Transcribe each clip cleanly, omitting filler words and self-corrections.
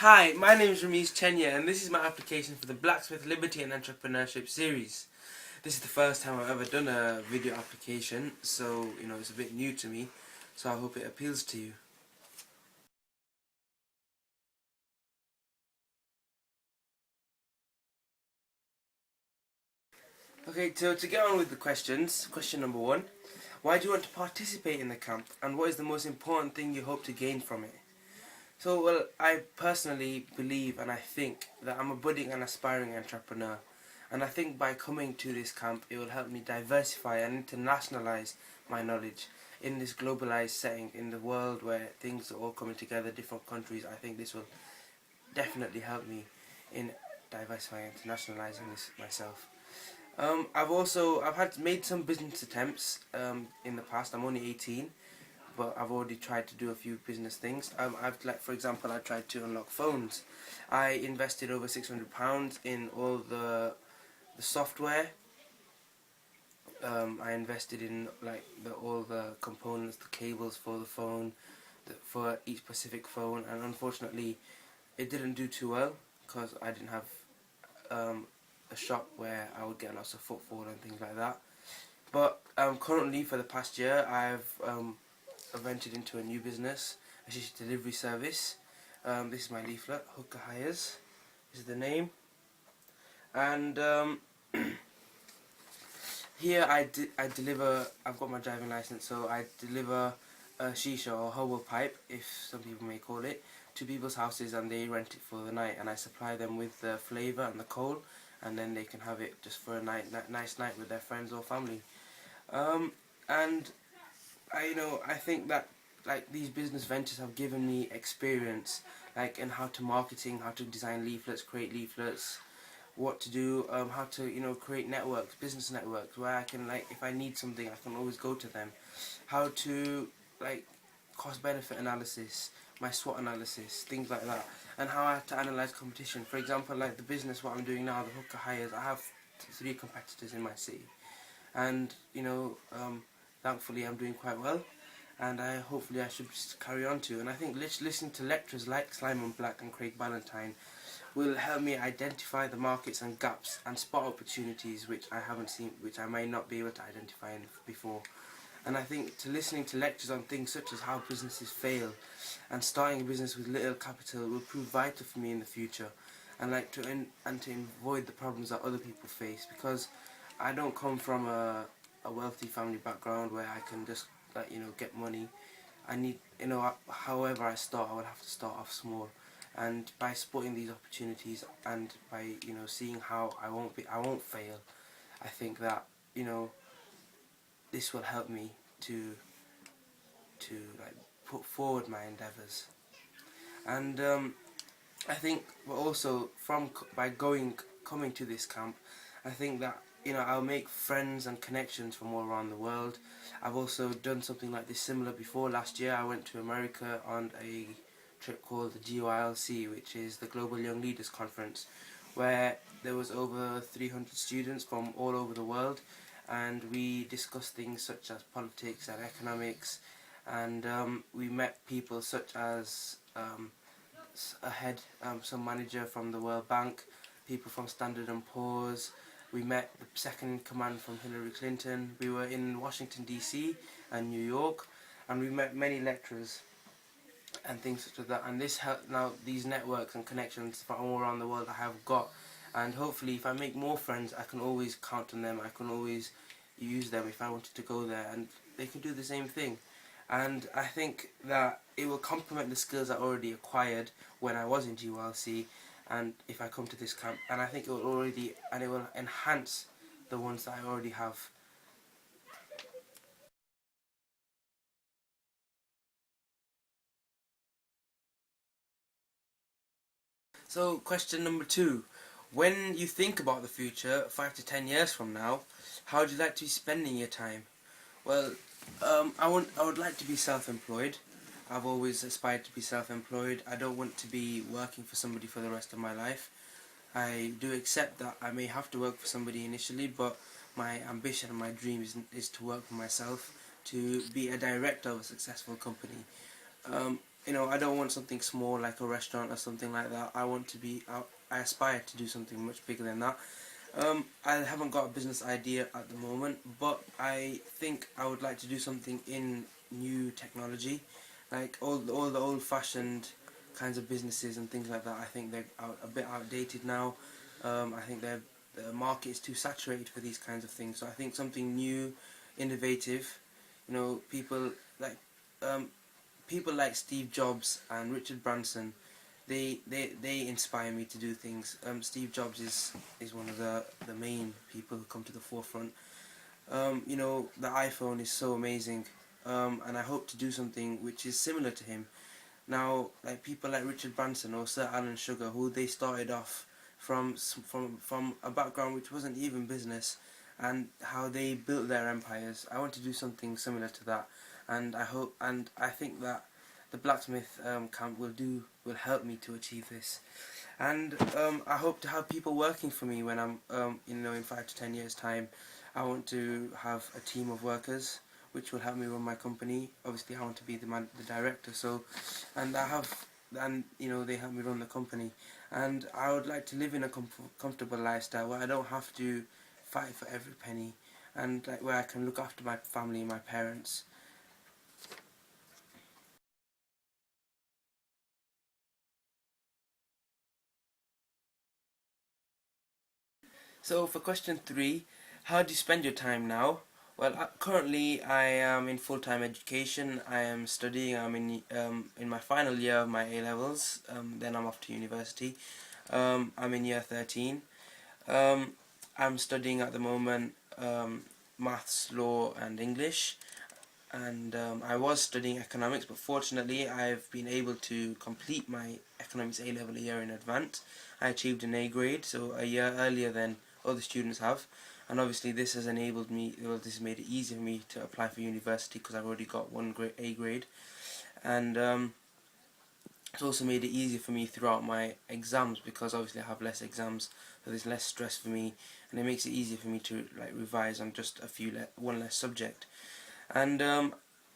Hi, my name is Rameez Chenia and this is my application for the Blacksmith Liberty and Entrepreneurship series. This is the first time I've ever done a video application, so it's a bit new to me, so I hope it appeals to you. Okay, so to get on with the questions, question number 1. Why do you want to participate in the camp and what is the most important thing you hope to gain from it? So, well, I personally believe and I think that I'm a budding and aspiring entrepreneur, and I think by coming to this camp it will help me diversify and internationalize my knowledge in this globalized setting in the world where things are all coming together, different countries. I think this will definitely help me in diversifying and internationalizing this myself. I've made some business attempts in the past. I'm only 18, but I've already tried to do a few business things. For example, I tried to unlock phones. I invested over £600 in all the software. I invested in all the components, the cables for the phone, for each specific phone, and unfortunately, it didn't do too well because I didn't have a shop where I would get lots of footfall and things like that. But currently, for the past year, I've ventured into a new business, a shish delivery service. This is my leaflet, Hooker Hires is the name, and here I deliver. I've got my driving license, so I deliver a shisha or hobo pipe, if some people may call it, to people's houses, and they rent it for the night, and I supply them with the flavour and the coal, and then they can have it just for a nice night with their friends or family. And I think that these business ventures have given me experience in how to marketing, how to design leaflets, create leaflets, what to do, how to create networks, business networks where I can if I need something I can always go to them, how to cost benefit analysis, my SWOT analysis, things like that, and how I have to analyze competition. For example, the business what I'm doing now, the Hooker Hires, I have 3 competitors in my city, and thankfully I'm doing quite well, and hopefully I should just carry on to. And I think listening to lecturers like Simon Black and Craig Ballantyne will help me identify the markets and gaps and spot opportunities which I haven't seen, which I may not be able to identify before. And I think listening to lectures on things such as how businesses fail and starting a business with little capital will prove vital for me in the future, and to avoid the problems that other people face, because I don't come from a wealthy family background where I can just get money. I need however I start, I would have to start off small, and by spotting these opportunities and by seeing how I won't fail, I think that this will help me to put forward my endeavours. And I think also by coming to this camp, I think that I'll make friends and connections from all around the world. I've also done something like this similar before. Last year I went to America on a trip called the GYLC, which is the Global Young Leaders Conference, where there was over 300 students from all over the world, and we discussed things such as politics and economics, and we met people such as some manager from the World Bank, people from Standard & Poor's. We met the second in command from Hillary Clinton. We were in Washington DC and New York, and we met many lecturers and things such as that. And this now these networks and connections from all around the world I have got, and hopefully if I make more friends I can always count on them. I can always use them if I wanted to go there, and they can do the same thing. And I think that it will complement the skills I already acquired when I was in GYLC, and if I come to this camp, and I think it will enhance the ones that I already have. So question number 2. When you think about the future, 5 to 10 years from now, how would you like to be spending your time? Well, I would like to be self-employed. I've always aspired to be self-employed. I don't want to be working for somebody for the rest of my life. I do accept that I may have to work for somebody initially, but my ambition and my dream is to work for myself, to be a director of a successful company. I don't want something small like a restaurant or something like that. I aspire to do something much bigger than that. I haven't got a business idea at the moment, but I think I would like to do something in new technology, like all the old-fashioned kinds of businesses and things like that. I think they're a bit outdated now. I think the market is too saturated for these kinds of things. So I think something new, innovative. People like um, people like Steve Jobs and Richard Branson, they inspire me to do things. Steve Jobs is one of the main people who come to the forefront. The iPhone is so amazing, and I hope to do something which is similar to him. Now, like people like Richard Branson or Sir Alan Sugar, who they started off from a background which wasn't even business, and how they built their empires. I want to do something similar to that, and I think that the Blacksmith camp will help me to achieve this. And I hope to have people working for me when I'm in 5 to 10 years time. I want to have a team of workers which will help me run my company. Obviously I want to be the director, so they help me run the company, and I would like to live in a comfortable lifestyle where I don't have to fight for every penny, and like where I can look after my family and my parents. So for question 3, how do you spend your time now? Well, currently I am in full-time education. I am studying. I'm in my final year of my A levels. Then I'm off to university. I'm in year 13. Um, I'm studying at the moment maths, law, and English. And I was studying economics, but fortunately I've been able to complete my economics A level a year in advance. I achieved an A grade, so a year earlier than other students have, and obviously this has enabled me, this has made it easier for me to apply for university because I've already got one A grade, and it's also made it easier for me throughout my exams because obviously I have less exams, so there's less stress for me, and it makes it easier for me to revise on just one less subject. And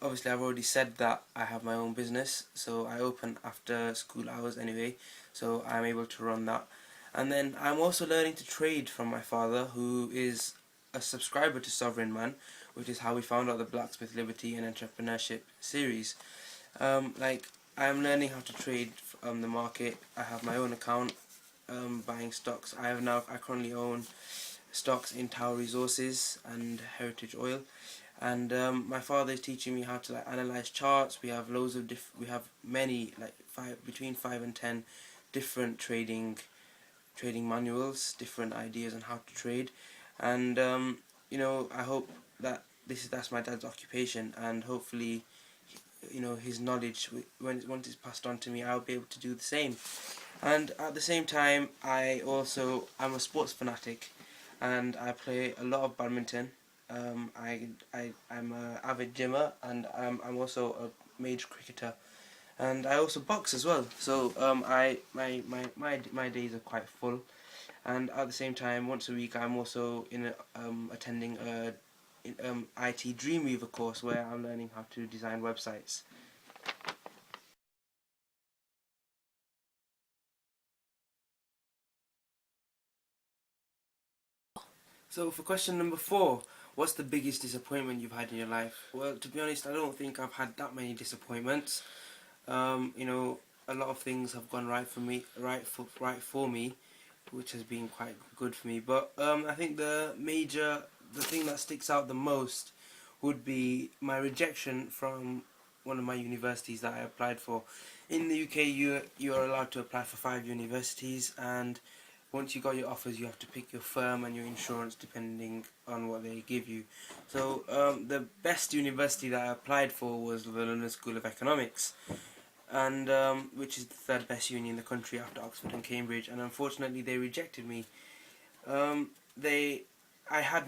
obviously I've already said that I have my own business, so I open after school hours anyway, so I'm able to run that. And then I'm also learning to trade from my father, who is a subscriber to Sovereign Man, which is how we found out the Blacksmith, Liberty and Entrepreneurship series. Like, I'm learning how to trade on the market. I have my own account, buying stocks. I currently own stocks in Tower Resources and Heritage Oil, and my father is teaching me how to analyze charts. We have we have many, between 5 and 10 different trading manuals, different ideas on how to trade, and I hope that that's my dad's occupation, and hopefully his knowledge, once it's passed on to me, I'll be able to do the same. And at the same time, I'm a sports fanatic, and I play a lot of badminton. I'm an avid gymmer, and I'm also a major cricketer, and I also box as well. So my days are quite full, and at the same time, once a week, I'm also attending a IT Dreamweaver course where I'm learning how to design websites. So for question number 4, what's the biggest disappointment you've had in your life? Well, to be honest, I don't think I've had that many disappointments. A lot of things have gone right for me, which has been quite good for me. But I think the thing that sticks out the most would be my rejection from one of my universities that I applied for. In the UK, you're allowed to apply for 5 universities, and once you got your offers, you have to pick your firm and your insurance depending on what they give you. So the best university that I applied for was the London School of Economics, and which is the 3rd best uni in the country after Oxford and Cambridge. And unfortunately, they rejected me. They I had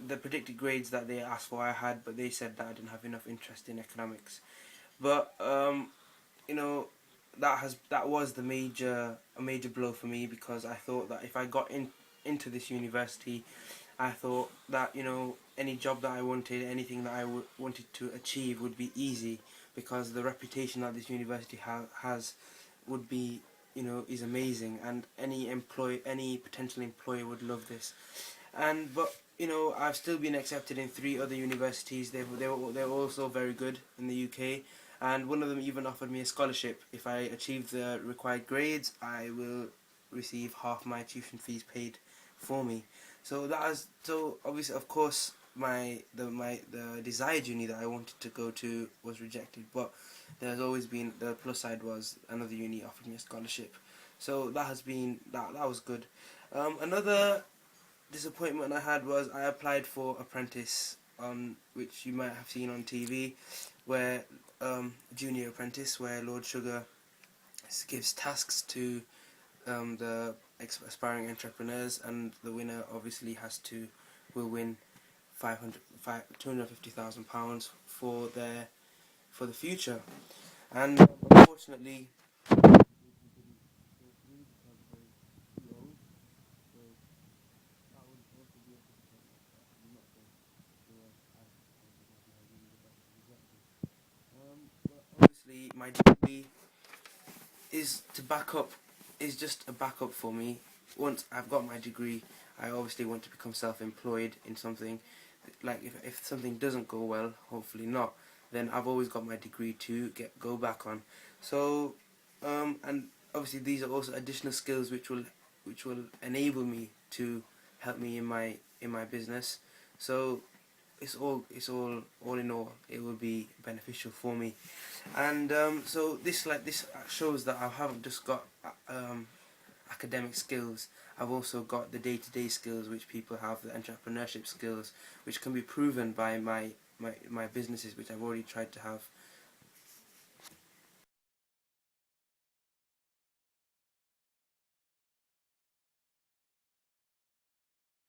the predicted grades that they asked for. I had, but they said that I didn't have enough interest in economics. But you know that was a major blow for me, because I thought that if I got into this university, I thought that any job that I wanted, anything that I wanted to achieve would be easy. because the reputation that this university has would be, is amazing, and any potential employer would love this. But I've still been accepted in 3 other universities. They're also very good in the UK, and one of them even offered me a scholarship. If I achieve the required grades, I will receive half my tuition fees paid for me. So obviously, of course, the desired uni that I wanted to go to was rejected, but there's always been the plus side was another uni offered me a scholarship. So that was good. Another disappointment I had was I applied for apprentice, which you might have seen on TV, where junior apprentice, where Lord Sugar gives tasks to the aspiring entrepreneurs, and the winner obviously will win £250,000 for the future. And unfortunately, but obviously my degree is to back up is just a backup for me. Once I've got my degree, I obviously want to become self-employed in something. Like if something doesn't go well, hopefully not, then I've always got my degree to go back on. So and obviously these are also additional skills which will enable me to help me in my business. So all in all, it will be beneficial for me. And so this shows that I haven't just got academic skills. I've also got the day-to-day skills which people have, the entrepreneurship skills, which can be proven by my businesses, which I've already tried to have.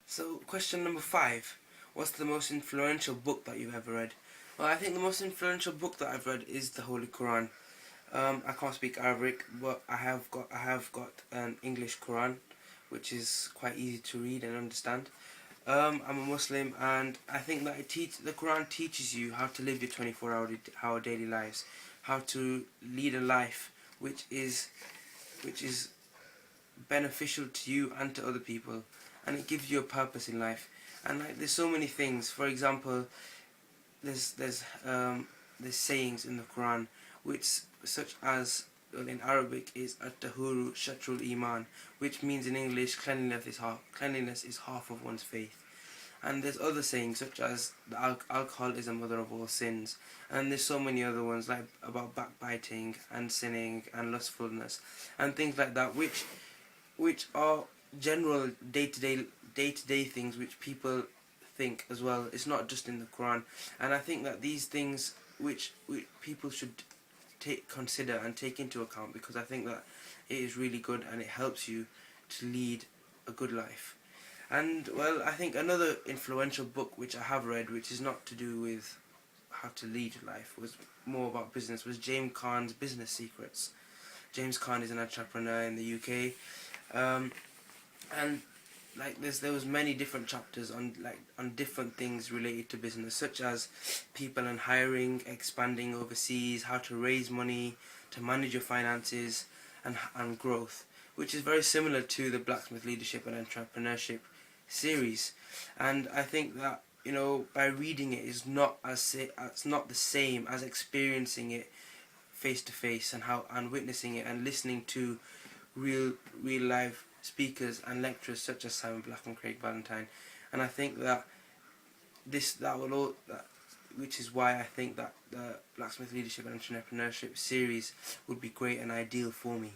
So question number 5: what's the most influential book that you've ever read? Well, I think the most influential book that I've read is the Holy Quran. I can't speak Arabic, but I have got an English Quran, which is quite easy to read and understand. I'm a Muslim, and I think that the Quran teaches you how to live your 24-hour daily lives, how to lead a life which is beneficial to you and to other people, and it gives you a purpose in life. And there's so many things. For example, there's sayings in the Quran which, such as, well, in Arabic is at-tahuru shatrul iman, which means in English cleanliness is half of one's faith. And there's other sayings such as alcohol is a mother of all sins, and there's so many other ones like about backbiting and sinning and lustfulness and things like that, which are general day-to-day things which people think as well. It's not just in the Quran, and I think that these things which people should consider and take into account, because I think that it is really good and it helps you to lead a good life. And well, I think another influential book which I have read, which is not to do with how to lead life, was more about business, was James Caan's Business Secrets. James Caan is an entrepreneur in the UK, and there was many different chapters on different things related to business, such as people and hiring, expanding overseas, how to raise money, to manage your finances, and growth, which is very similar to the Blacksmith Leadership and Entrepreneurship series. And I think that by reading it is it's not the same as experiencing it face to face, and witnessing it and listening to real life speakers and lecturers such as Simon Black and Craig Valentine. And I think that which is why I think that the Blacksmith Leadership and Entrepreneurship series would be great and ideal for me.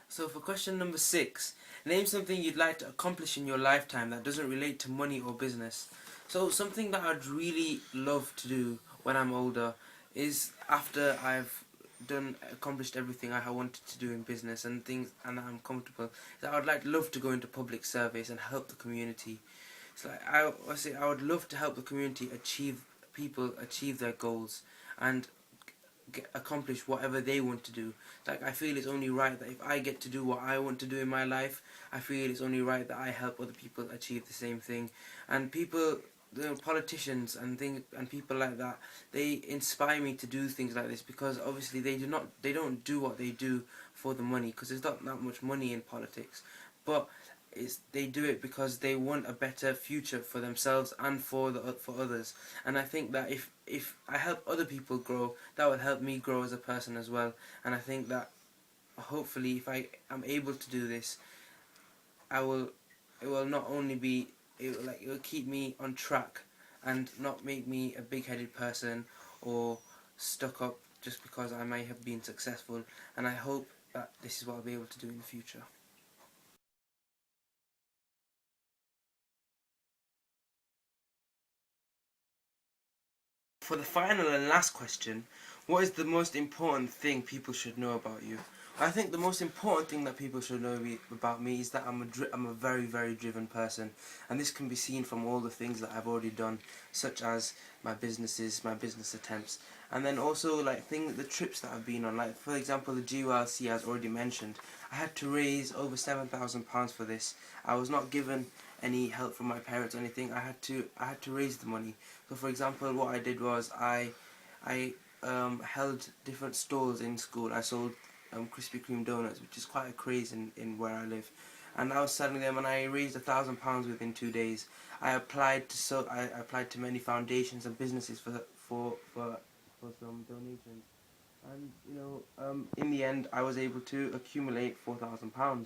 So for question number 6, name something you'd like to accomplish in your lifetime that doesn't relate to money or business. So something that I'd really love to do when I'm older is, after I've accomplished everything I wanted to do in business and things, and I'm comfortable, that I'd love to go into public service and help the community. So I would love to help the community achieve their goals, and accomplish whatever they want to do. Like, I feel it's only right that if I get to do what I want to do in my life, I feel it's only right that I help other people achieve the same thing. And people, politicians and people like that, they inspire me to do things like this, because obviously they don't do what they do for the money, because there's not that much money in politics, but they do it because they want a better future for themselves and for others. And I think that if I help other people grow, that will help me grow as a person as well. And I think that hopefully, if I am able to do this, I will it will not only be it will keep me on track and not make me a big-headed person or stuck up just because I may have been successful. And I hope that this is what I'll be able to do in the future. For the final and last question, what is the most important thing people should know about you? I think the most important thing that people should know about me is that I'm a very, very driven person, and this can be seen from all the things that I've already done, such as my business attempts, and then also like the trips that I've been on. Like, for example, the GULC, as already mentioned, I had to raise over £7,000 for this. I was not given any help from my parents or anything. I had to raise the money. So, for example, what I did was I held different stalls in school. I sold Krispy Kreme donuts, which is quite a craze in where I live, and I was selling them, and I raised £1,000 within 2 days. I applied to many foundations and businesses for some donations, and in the end, I was able to accumulate £4,000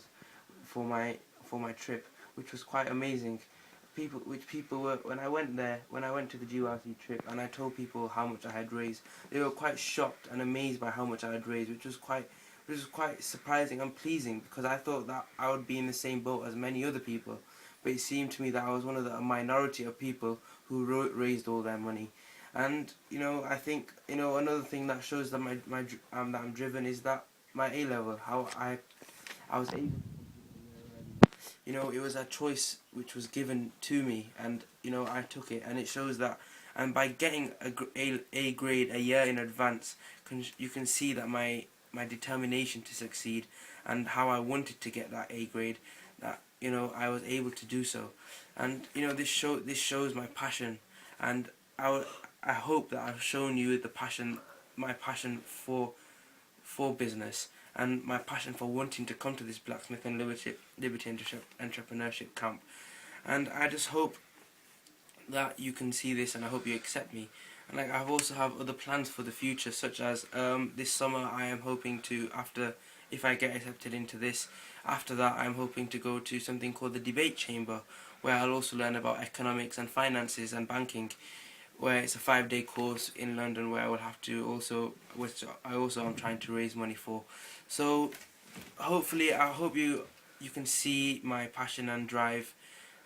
for my trip, which was quite amazing. People were, when I went to the GRC trip, and I told people how much I had raised, they were quite shocked and amazed by how much I had raised, which was quite surprising and pleasing, because I thought that I would be in the same boat as many other people, but it seemed to me that I was one of the minority of people who raised all their money. And I think another thing that shows that that I'm driven is that my A level, how I was able. It was a choice which was given to me, and I took it, and it shows that. And by getting a grade a year in advance, you can see that my determination to succeed, and how I wanted to get that A grade, that I was able to do so. And this shows my passion, and I hope that I've shown you my passion for business, and my passion for wanting to come to this Blacksmith and Liberty Entrepreneurship camp. And I just hope that you can see this, and I hope you accept me. And I also have other plans for the future, such as this summer I am hoping to, if I get accepted into this, after that I'm hoping to go to something called the debate chamber, where I'll also learn about economics and finances and banking, where it's a 5-day course in London, where I will have to which I also am trying to raise money for. So hopefully, I hope you can see my passion and drive,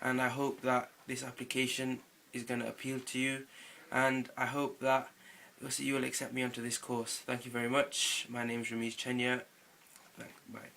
and I hope that this application is going to appeal to you, and I hope that you will accept me onto this course. Thank you very much. My name is Rameez Chenia. Bye.